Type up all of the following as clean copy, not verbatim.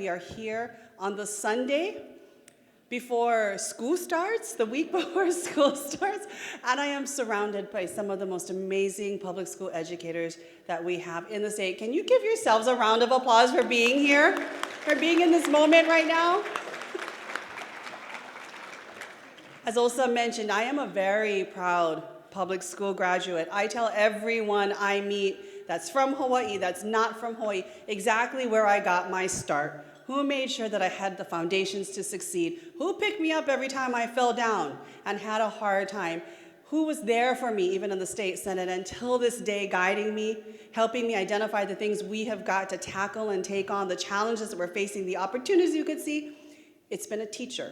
we are here on the Sunday before school starts, the week before school starts, and I am surrounded by some of the most amazing public school educators that we have in the state. Can you give yourselves a round of applause for being here, for being in this moment right now? As Osa mentioned, I am a very proud public school graduate. I tell everyone I meet that's from Hawaii, that's not from Hawaii, exactly where I got my start. Who made sure that I had the foundations to succeed? Who picked me up every time I fell down and had a hard time? Who was there for me, even in the state senate, until this day, guiding me, helping me identify the things we have got to tackle and take on, the challenges that we're facing, the opportunities you could see? It's been a teacher.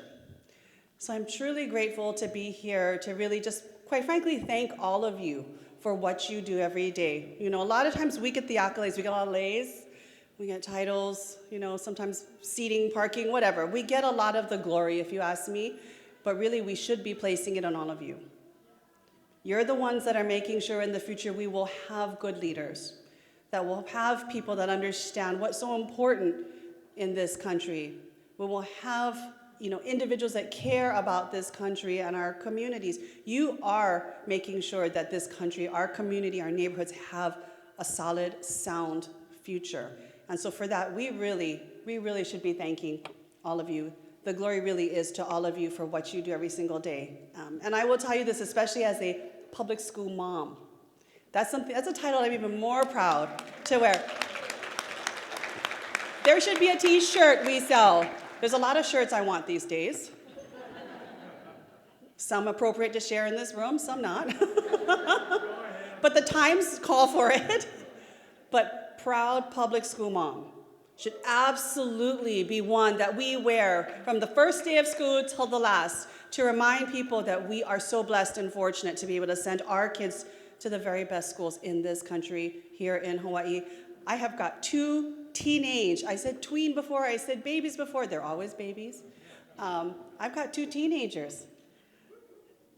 So I'm truly grateful to be here to really just, quite frankly, thank all of you for what you do every day. You know, a lot of times we get the accolades, we get all A's, we get titles, you know, sometimes seating, parking, whatever. We get a lot of the glory, if you ask me, but really we should be placing it on all of you. You're the ones that are making sure in the future we will have good leaders, that we'll have people that understand what's so important in this country. We will have, you know, individuals that care about this country and our communities. You are making sure that this country, our community, our neighborhoods have a solid, sound future. And so for that, we really should be thanking all of you. The glory really is to all of you for what you do every single day. And I will tell you this, especially as a public school mom. That's a title I'm even more proud to wear. There should be a t-shirt we sell. There's a lot of shirts I want these days. Some appropriate to share in this room, some not. But the times call for it. But proud public school mom should absolutely be one that we wear from the first day of school till the last to remind people that we are so blessed and fortunate to be able to send our kids to the very best schools in this country here in Hawaii. I have got two teenage, I said tween before, I said babies before, they're always babies. I've got two teenagers.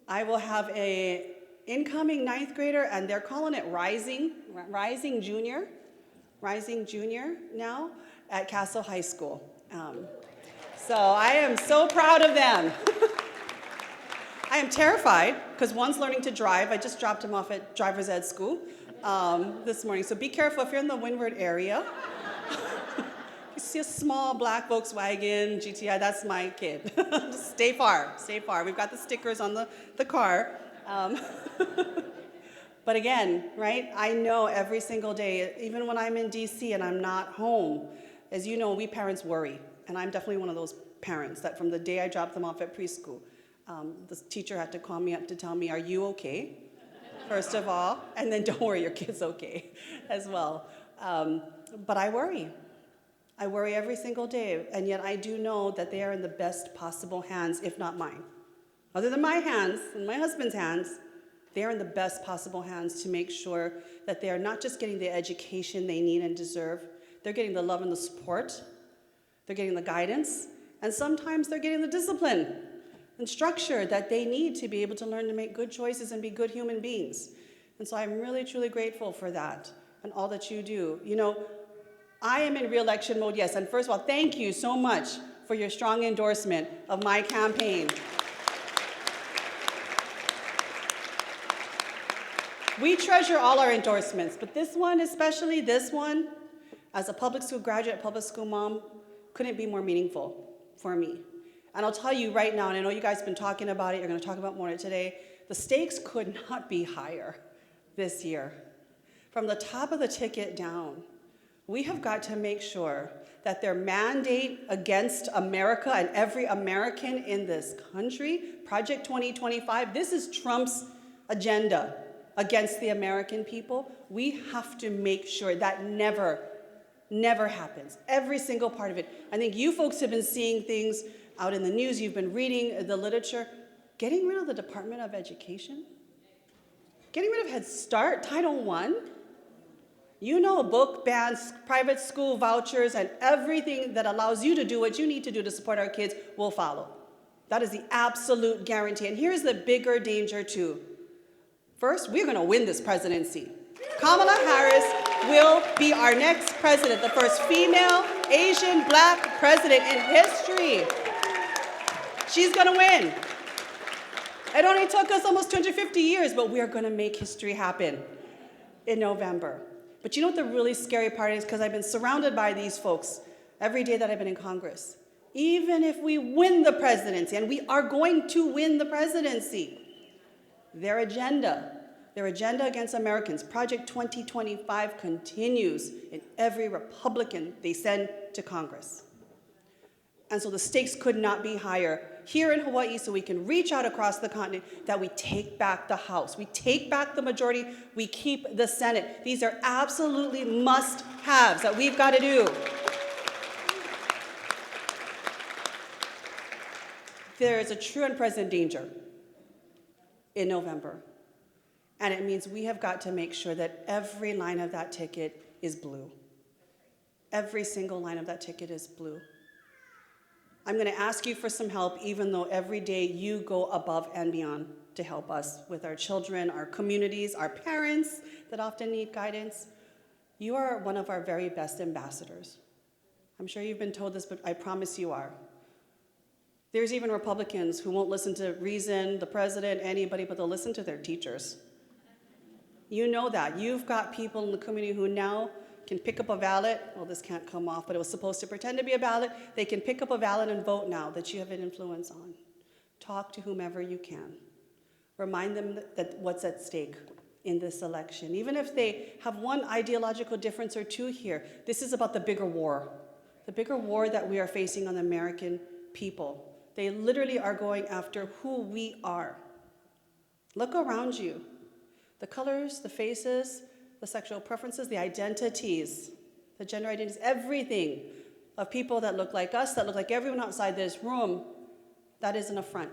I will have a incoming 9th grader, and they're calling it Rising Junior now at Castle High School. So I am so proud of them. I am terrified because one's learning to drive. I just dropped him off at driver's ed school this morning. So be careful if you're in the Windward area. You see a small black Volkswagen GTI, that's my kid. Just stay far, stay far. We've got the stickers on the car. But again, right, I know every single day, even when I'm in DC and I'm not home, as you know, we parents worry. And I'm definitely one of those parents that from the day I dropped them off at preschool, the teacher had to call me up to tell me, are you okay? First of all, and then don't worry, your kid's okay as well. But I worry. I worry every single day, and yet I do know that they are in the best possible hands, if not mine. Other than my hands and my husband's hands, they are in the best possible hands to make sure that they are not just getting the education they need and deserve, they're getting the love and the support, they're getting the guidance, and sometimes they're getting the discipline and structure that they need to be able to learn to make good choices and be good human beings. And so I'm really, truly grateful for that and all that you do. You know, I am in re-election mode, yes, and first of all, thank you so much for your strong endorsement of my campaign. We treasure all our endorsements, but this one, especially this one, as a public school graduate, public school mom, couldn't be more meaningful for me. And I'll tell you right now, and I know you guys have been talking about it, you're going to talk about more today, the stakes could not be higher this year. From the top of the ticket down, we have got to make sure that their mandate against America and every American in this country, Project 2025, this is Trump's agenda against the American people. We have to make sure that never happens. Every single part of it. I think you folks have been seeing things out in the news, you've been reading the literature. Getting rid of the Department of Education, getting rid of Head Start, Title I, you know, book bans, private school vouchers, and everything that allows you to do what you need to do to support our kids will follow. That is the absolute guarantee. And here's the bigger danger too. First, we're gonna win this presidency. Kamala Harris will be our next president, the first female Asian Black president in history. She's gonna win. It only took us almost 250 years, but we are gonna make history happen in November. But you know what the really scary part is? Because I've been surrounded by these folks every day that I've been in Congress. Even if we win the presidency, and we are going to win the presidency, their agenda against Americans, Project 2025, continues in every Republican they send to Congress. And so the stakes could not be higher here in Hawaii, so we can reach out across the continent, that we take back the House, we take back the majority, we keep the Senate. These are absolutely must-haves that we've got to do. There is a true and present danger in November, and it means we have got to make sure that every line of that ticket is blue. Every single line of that ticket is blue. I'm going to ask you for some help, even though every day you go above and beyond to help us with our children, our communities, our parents that often need guidance. You are one of our very best ambassadors. I'm sure you've been told this, but I promise you are. There's even Republicans who won't listen to reason, the president, anybody, but they'll listen to their teachers. You know that. You've got people in the community who now can pick up a ballot. Well, this can't come off, but it was supposed to pretend to be a ballot. They can pick up a ballot and vote now that you have an influence on. Talk to whomever you can. Remind them that what's at stake in this election. Even if they have one ideological difference or two here, this is about the bigger war that we are facing on the American people. They literally are going after who we are. Look around you. The colors, the faces, the sexual preferences, the identities, the gender identities, everything of people that look like us, that look like everyone outside this room, that is an affront.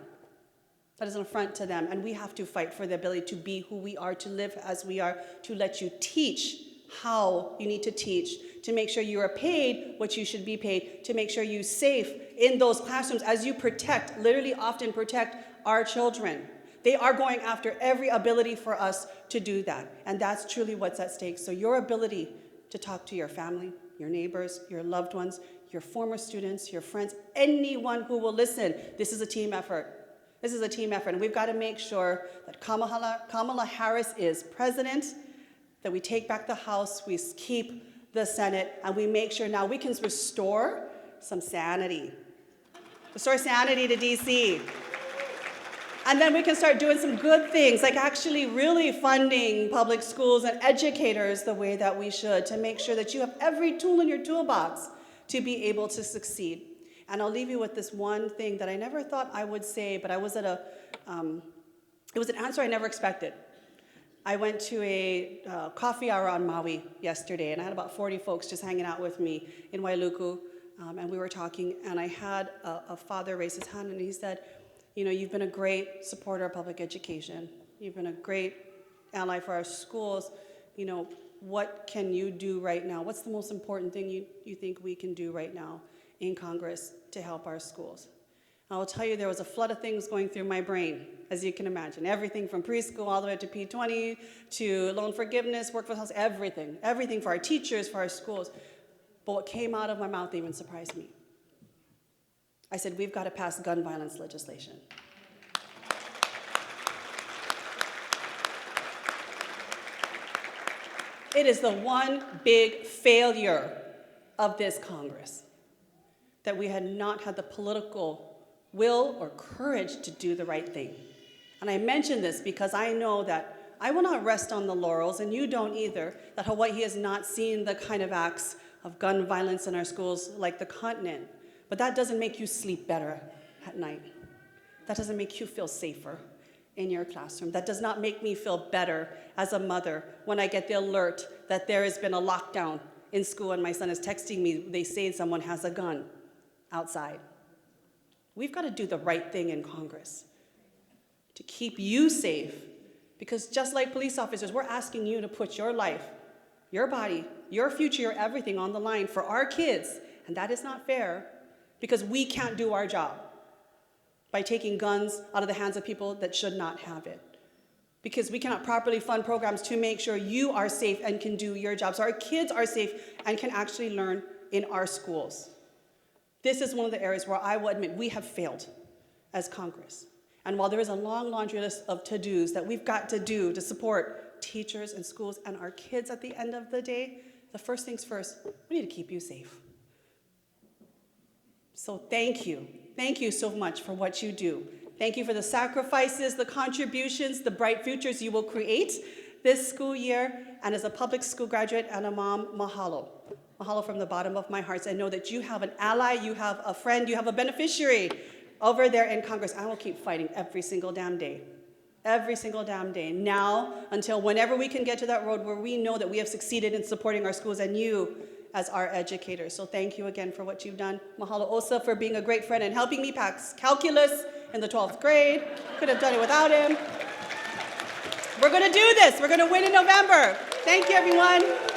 That is an affront to them, and we have to fight for the ability to be who we are, to live as we are, to let you teach how you need to teach, to make sure you are paid what you should be paid, to make sure you're safe in those classrooms as you protect, literally often protect our children. They are going after every ability for us to do that, and that's truly what's at stake. So your ability to talk to your family, your neighbors, your loved ones, your former students, your friends, anyone who will listen, this is a team effort. This is a team effort, and we've got to make sure that Kamala Harris is president, that we take back the House, we keep the Senate, and we make sure now we can restore some sanity. Restore sanity to DC. And then we can start doing some good things, like actually really funding public schools and educators the way that we should, to make sure that you have every tool in your toolbox to be able to succeed. And I'll leave you with this one thing that I never thought I would say, but I was at it was an answer I never expected. I went to a coffee hour on Maui yesterday, and I had about 40 folks just hanging out with me in Wailuku, and we were talking, and I had a father raise his hand, and he said, you know, you've been a great supporter of public education. You've been a great ally for our schools. You know, what can you do right now? What's the most important thing you think we can do right now in Congress to help our schools? I will tell you, there was a flood of things going through my brain, as you can imagine. Everything from preschool all the way to P20, to loan forgiveness, workforce house, everything. Everything for our teachers, for our schools. But what came out of my mouth even surprised me. I said, we've got to pass gun violence legislation. It is the one big failure of this Congress, that we had not had the political will or courage to do the right thing. And I mention this because I know that I will not rest on the laurels, and you don't either, that Hawaii has not seen the kind of acts of gun violence in our schools like the continent. But that doesn't make you sleep better at night. That doesn't make you feel safer in your classroom. That does not make me feel better as a mother when I get the alert that there has been a lockdown in school and my son is texting me, they say someone has a gun outside. We've got to do the right thing in Congress to keep you safe, because just like police officers, we're asking you to put your life, your body, your future, your everything on the line for our kids, and that is not fair. Because we can't do our job by taking guns out of the hands of people that should not have it. Because we cannot properly fund programs to make sure you are safe and can do your job, so our kids are safe and can actually learn in our schools. This is one of the areas where I will admit we have failed as Congress. And while there is a long laundry list of to-dos that we've got to do to support teachers and schools and our kids at the end of the day, the first things first, we need to keep you safe. So thank you. Thank you so much for what you do. Thank you for the sacrifices, the contributions, the bright futures you will create this school year. And as a public school graduate and a mom, mahalo. Mahalo from the bottom of my heart. I know that you have an ally, you have a friend, you have a beneficiary over there in Congress. I will keep fighting every single damn day. Every single damn day. Now, until whenever we can get to that road where we know that we have succeeded in supporting our schools and you as our educators. So thank you again for what you've done. Mahalo Osa for being a great friend and helping me pass calculus in the 12th grade. Could have done it without him. We're going to do this. We're going to win in November. Thank you, everyone.